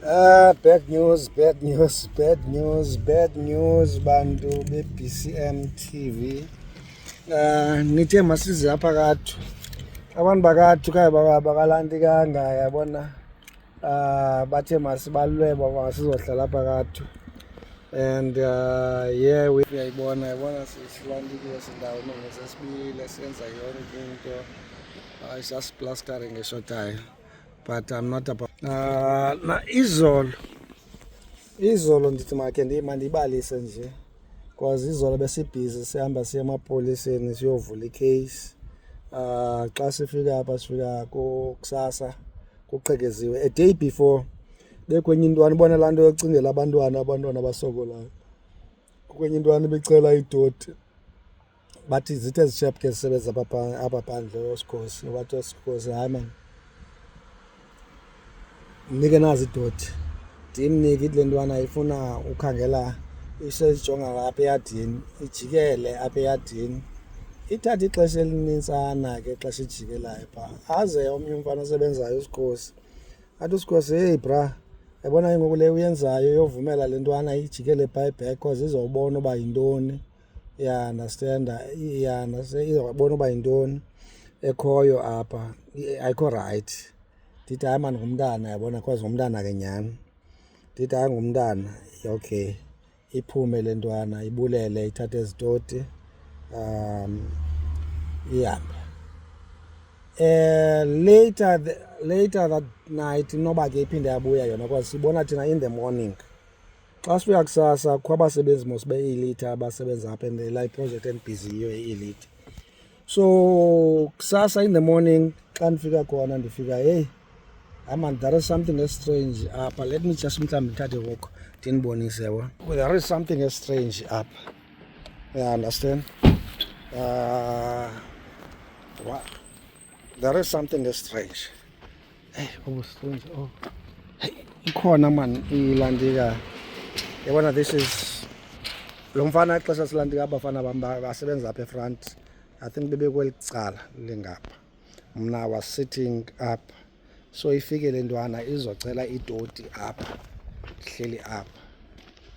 Bad news, bad news, bad news, bad news, bantu be-BCM TV. Nithe masize apha kathu. Abantu bakathu khaye bakalantikanga yabona. Bathe masibalweba masizohlala apha kathu. And yeah, uyayibona silantikile sindawo ngesesibili senza yonke into. It's just plastering eshotayo. But I'm not about izolo ndithi makhe mandibalise nje because izolo besibhizi sihamba siya emapoliseni siyovula icase. Xa sifika apha sifika kusasa kuqhekeziwe a day before bekwenye intwana ibona laa nto yocingela abantwana abasokolayo kukwenye intwana becela idoti bathi zithe zishap ke zisebenza apha phandle osikhosi wathi osikhosi hayi man mnike nazi idoti ndimnike ile ntwana ifuna ukhangela isejonga apha eyadini ijikele apha eyadini ithatha ixesha elinintsana ke xesha ijikelayo phaa aze omnye umfana osebenzayo usikhosi athi usikhosi hey bra yabona ngoku le uyenzayo yovumela le ntwana ijikele buyback cause izobona uba yintoni izobona uba yintoni ekhoyo apha ayikho right. Ndithi hayi mani ngumntana yabona cause ngumntana ke nyhani ndithi hayi ngumntana okay iphume le ntwana ibulele ithathe ezitoti ihambe. Later that night noba ke iphinde yabuya yona cause sibona thina in the morning xa sifika kusasa kukho abasebenzi mos be-elite abasebenza apha and la project endibhizi yiyo e-elite. So kusasa in the morning xa ndifika khona ndifika hey man, there is something strange apha. Let me just mhlawumbi ndithathe walk ndinibonise yabo. There is something strange apha. You understand? There is something strange. Hey, strange. Oh. Hey, ikhona man ilantika. Yabona this is lo mfana ixesha silantika abafana bam basebenza apha efront. I think bebekweli cala lengapha. Mna was sitting up. So ifike le ntwana izocela idoti apha hleli apha.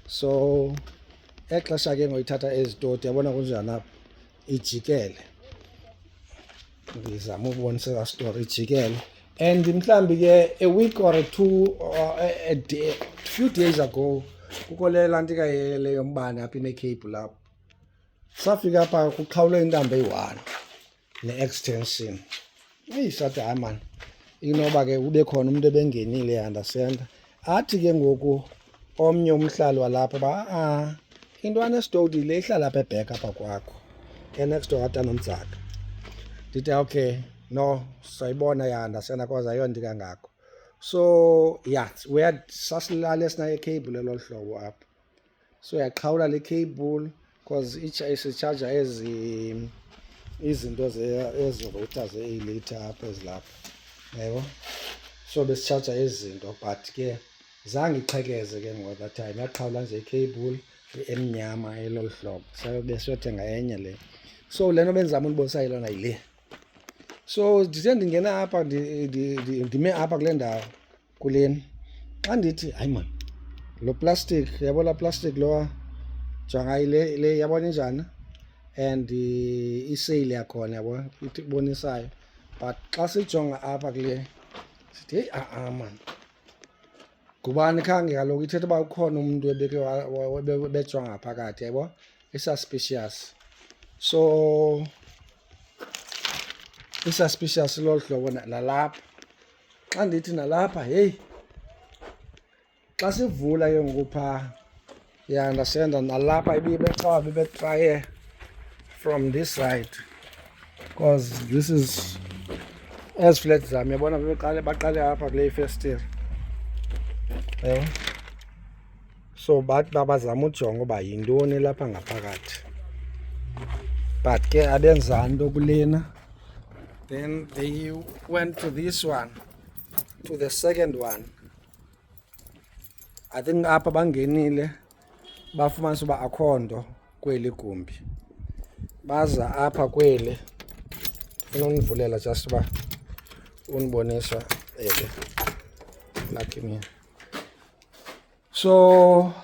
So exesha ke ngoyithatha ezidoti yabona kunjani apha ijikele ngizama ukubonisa la story ijikele and mhlambi ke a week or two or a day, few days ago kukho le lantika le yombane apha ine-cable lapho safika apha kuqhawule intambo eyi-1 ne-extension sathi hayi man inoba ke ube khona umuntu ebengenile understand athi ke ngoku omnye umhlali walapha ba intwana esitoti le ihlala apha ebhek apha kwakho next door kaTanomdzaka. Ndithi okay no sayibona ya understand cause ayonto kangako. So yeah we had sasilale sinayo icable elo hlobo apha so yaqhawula le cable cause isicharger izinto ezi router ze-elite apha ezilapha yebo so besicharger izinto but ke zange iqhekeze ke ngo that time yaqhawula nje icable emnyama elo hlobo besiyothenga enye le so lento benzama undibonisa yilona yile so ndithe ndingena apha ndime apha kule ndawo kuleni xa ndithi hayi man lo plastic yabona plastic lowa jonga ile yabona injani and isale yakhona yabona ibonisayo but xa sijonga apha kule sithi hey man ngubani khange kaloku ithetha uba ukhona umuntu ebeke bejonga ngaphakathi yabo i-suspicious so i-suspicious lolu hlobo nalapha xa ndithi nalapha hey xa sivula ke ngoku phaa understand nalapha bebetraye from this side because this is as flat zam yabona baqale apha kule ifestire yebo so bathi babazama ujonga uba yintoni lapha ngaphakathi but ke abenzani nto kulena then they went to this one to the second one. I think apha bangenile bafumanisa uba akho nto kweli gumbi baza apha kweli ndifuna univulela just uba unibonisa lucky me So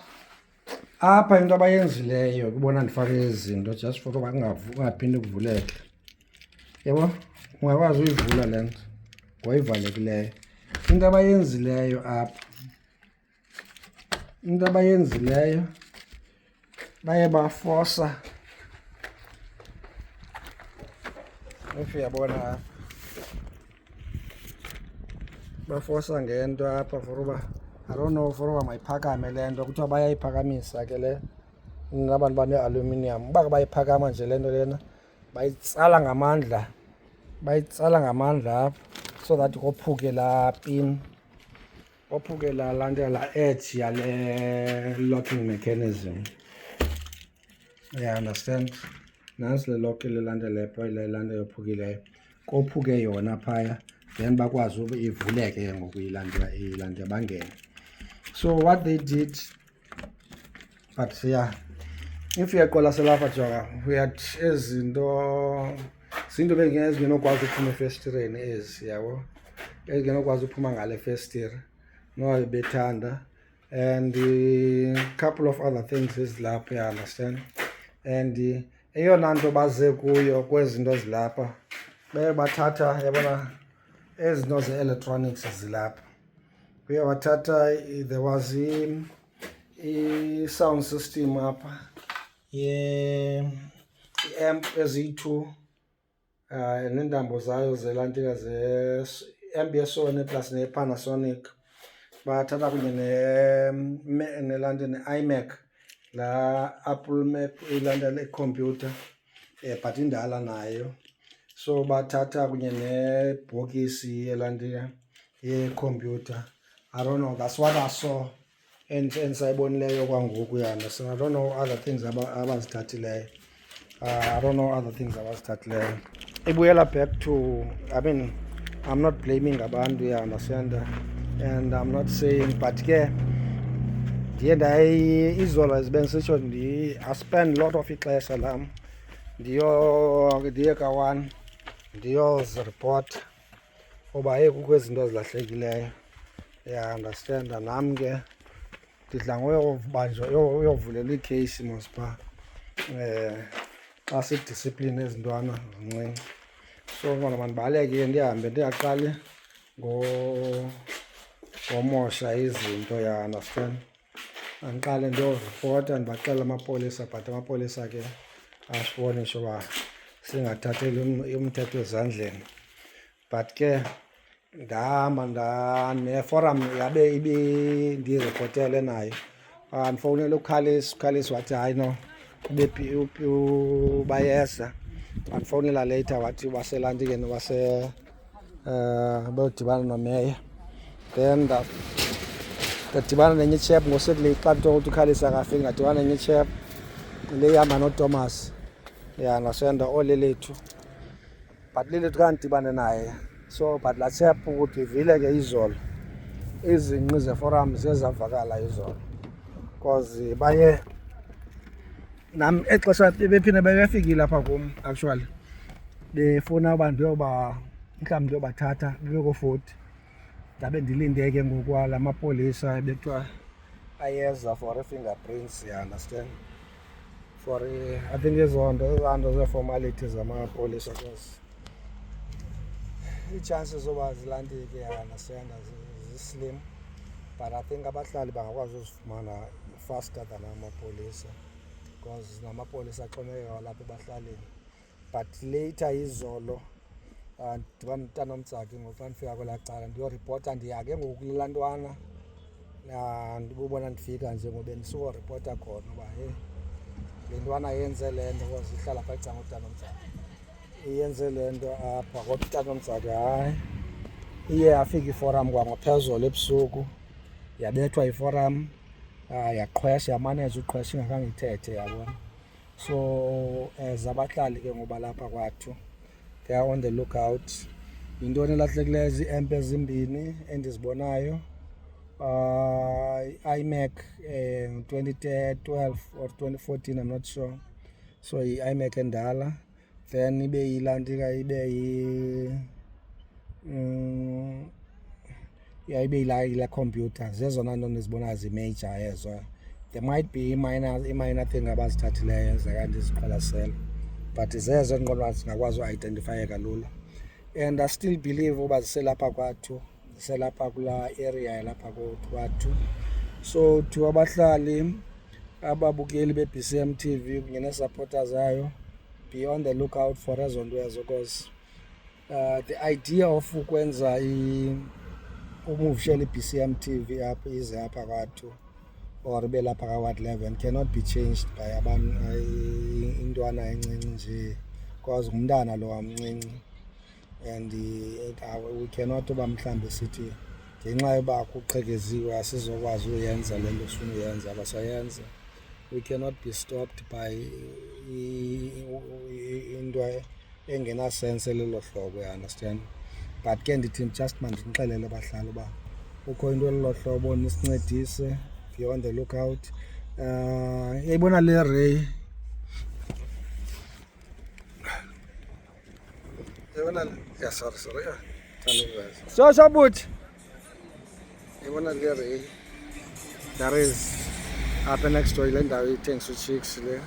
apha into abayenzileyo kubona ndifake izinto just for uba kungaphindi kuvuleke. Yabo, ungakwazi uyivula le nto ngoyivalekileyo. Into abayenzileyo apha, baye bafosa, if uyabona apha, bafosa ngento apha for uba I don't know for uba mayiphakame le nto, kuthiwa bayayiphakamisa ke le abantu bane-aluminium. Uba bayiphakama nje le nto lena bayitsala ngamandla apha so that kophuke laa pin, kophuke laa nto laa edge yale locking mechanism. You understand? Nantsi le lock lelanto yophukileyo, kophuke yona phaya, then bakwazi uba ivuleke ke ngoku ilante bangene. So what they did, but yeah, if uyaqwalasela apha jonga, uyathi ezi zinto zinto ezingenokwazi uphuma efestireni ezi, yabo, ezingenokwazi uphuma ngale festire no bethanda, and a couple of other things ezilapha, you understand. And eyona nto baze kuyo kwezi zinto zilapha, baye bathatha, yabona ezi zinto ze-electronics zilapha, baye bathatha, there was i-sound system apha, i-amp eziyi-2, neentambo zayo zelantika ze-amp yeSony plus ne-Panasonic. Bathatha kunye nelanto ne-iMac, laa Apple Mac, ilanto lekhompyutha, but indala nayo. So bathatha kunye nebhokisi yelantika yekhompyutha. I don't know, that's what I saw endisayibonileyo kwangoku, yana. So I don't know other things abazithathileyo. I don't know other things abazithathileyo. Ibuyela back to, I mean, I'm not blaming abantu, you understand, and I'm not saying, but ke ndiye izolo as bendisitsho, I spend a lot of ixesha lam ndiye ka-1 ndiyoziripota uba hey kukho izinto ezilahlekileyo, ya understand. Nam ke ndidla ngoyobanjwa, uyovulelwa ikheyisi mos phaa xa sidisipline ezintwana zincinci. So ngona mandibaleke ndihambe ndiyaqale ngomosha izinto, ya understand. Andiqale ndiyoripota, ndibaxelela amapolisa, but amapolisa ke asibonisha uba singathatheli umthetho ezandleni. But ke ndahamba neforum yabe ndiripotele nayo, ndifowunele uKhalisi wathi hayi no, bayeza. Wandifowunela later wathi baselantikeni bayodibana nomeya. Then ndadibana nenye ichap ngosekule xa kuthiwa ukuthi uKhalisi akafiki, ngadibana nenye ichap le ihamba noThomas, ya nasenda olelethu, but lelethu kandidibane naye. So but laa chap ukuthi ivile ke izolo, izingqi zeforum ziyezavakala izolo, because baye nam exesha bephinde befikile apha kum actually, befuna uba mhlawumbi ndiyobathatha bebekofoti. Ndabe ndilinde ke ngoku la mapolisa bekuthiwa ayeza for i-fingerprints, you understand, for I think ezo nto zee-formalities zamapolisa, because ii-chances zoba zilantike, you understand, zislim, but I think abahlali bangakwazi uzifumana faster than amapolisa, because namapolisa axhomekeka walapha ebahlalini. But later izolo ndidibana noTanomtsaki ngoku xa ndifika kwelaa cala ndiyoripota, ndiya ke ngoku kulaa ntwana, ndibubona ndifika nje ngoba bendisiyoripota khona uba hey le ntwana yenze le nto, because ihlala phaa ecanga uTanomtsaki, iyenze le nto apha. Kodwa uTanomtsaki hayi, iye yafika iforum kwangaphezolo ebusuku, yabethwa iforum, yaqhwesha, yamaneja uqhwesha ingakhange ithethe, yabona. So as abahlali ke ngoba lapha kwathu, they are on the lookout. Yintoni elahlekileyo? Zii-amp ezimbini endizibonayo, iMac 2012 or 2014, I'm not sure. So yi-iMac endala, then ibe yilantika, ibe ibe ila computer zezona nto ndizibonayo zi-major ezo. There might be i-minor thing abazithathileyo ezakade ziqwalasela, but zezo endiqondo zingakwazi uidentifyeka lula. And I still believe uba ziselapha kwathu, ziselapha kulaa area yalapha kwathu. So to abahlali, ababukeli be-BCM TV kunye nee-supporters zayo, be on the lookout for ezo nto ezo, because the idea of ukwenza umuvishela i-BCM TV apho ize apha kwathu or ibe lapha ka-Ward 11 cannot be changed by intwana encinci nje, because ngumntana lo wamncinci. And we cannot uba mhlawumbi sithi ngenxa yoba kuqhekeziwe asizokwazi uyenza le nto sifuna uyenza, abasayenza. We cannot be stopped by into engenasense elelo hlobo, you understand. But ke ndithi just mandinixelele abahlali uba kukho into elelo hlobo, nisincedise, be on the lookout. Yayibona le Ray, yayibona yeah, sorry yeah, tell me guys. So but yayibona le Ray, there is apha next door ile ndawo ithengisa chicks le.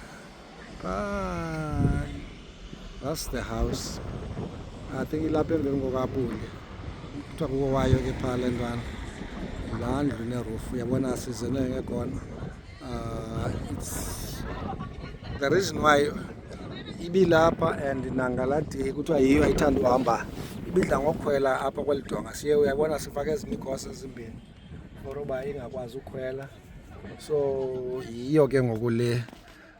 That's the house. I think ilapha emveni kokapuli kuthiwa kuko wayo ke phaa le ntwana, laa ndlu neroof uyabona sizene ngekhona. It's the reason why ibilapha, and nangaladi kuthiwa yiyo ayithanda uhamba, ibidla ngokukhwela apha kweli donga. Siye uyabona sifake ezinye igosa ezimbini for uba ingakwazi ukhwela. So yiyo ke ngoku le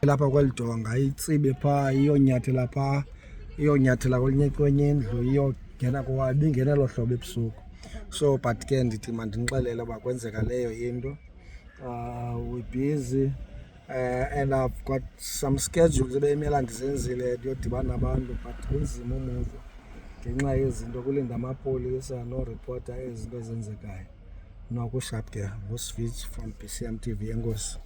lapha kweli donga itsibe phaa, iyonyathela phaa, iyonyathela kwenye indlu, iyongena kowabo, ingena elo hlobo ebusuku. So but ke ndithi mandinixelele uba kwenzeka leyo into. We're busy and I've got some schedules ebeyimela ndizenzile ndiyodibana nabantu, but kunzima umuva ngenxa yezinto, kulinda amapolisa noreporter ezinto ezenzekayo. Nokushap ke nguSwitch from BCM TV. Enkosi.